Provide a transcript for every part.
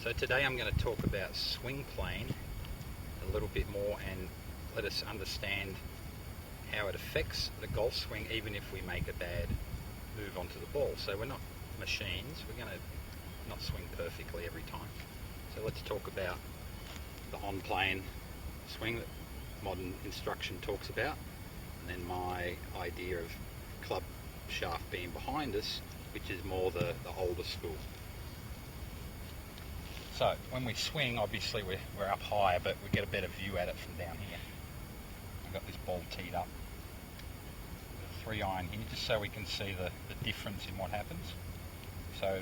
So today I'm going to talk about swing plane a little bit more and let us understand how it affects the golf swing even if we make a bad move onto the ball. So we're not machines, we're going to not swing perfectly every time. So let's talk about the on-plane swing that modern instruction talks about, and then my idea of club shaft being behind us, which is more the older school. So when we swing, obviously we're up higher, but we get a better view at it from down here. I've got this ball teed up with a 3-iron here, just so we can see the difference in what happens. So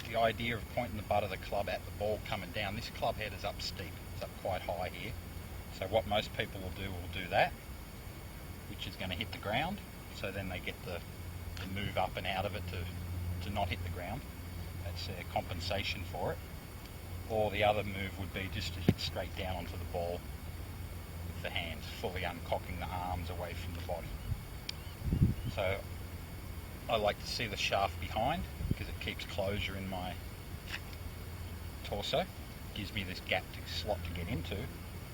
the idea of pointing the butt of the club at the ball coming down, this club head is up steep, it's up quite high here. So what most people will do that, which is going to hit the ground, so then they get the move up and out of it to not hit the ground. That's their compensation for it. Or the other move would be just to hit straight down onto the ball with the hands, fully uncocking the arms away from the body. So I like to see the shaft behind because it keeps closure in my torso, gives me this gap to slot to get into,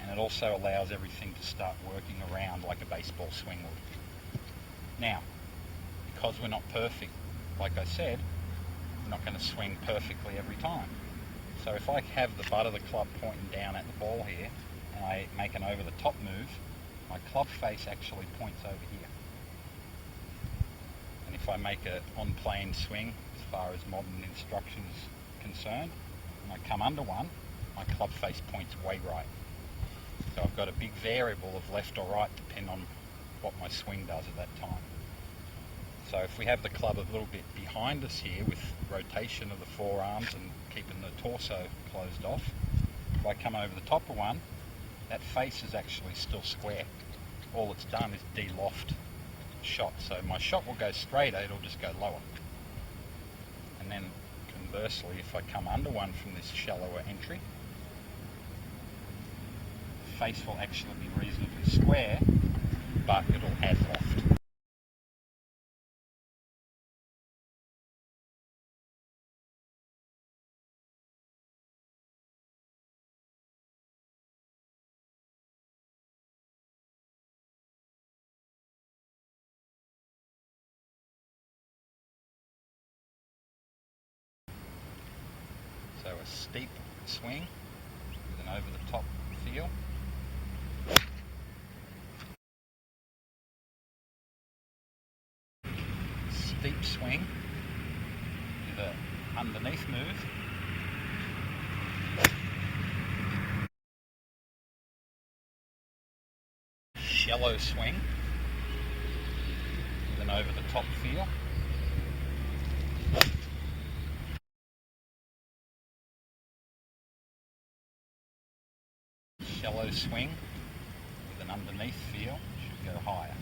and it also allows everything to start working around like a baseball swing would. Now, because we're not perfect, like I said, we're not going to swing perfectly every time. So if I have the butt of the club pointing down at the ball here, and I make an over the top move, my club face actually points over here. And if I make an on-plane swing, as far as modern instruction is concerned, and I come under one, my club face points way right. So I've got a big variable of left or right depending on what my swing does at that time. So if we have the club a little bit behind us here with rotation of the forearms and keeping the torso closed off, if I come over the top of one, that face is actually still square. All it's done is de-loft shot. So my shot will go straighter, it'll just go lower. And then conversely, if I come under one from this shallower entry, the face will actually be reasonably square, but it'll add loft. So a steep swing with an over the top feel. Steep swing with an underneath move. Shallow swing with an over the top feel. Shallow swing with an underneath feel, should go higher.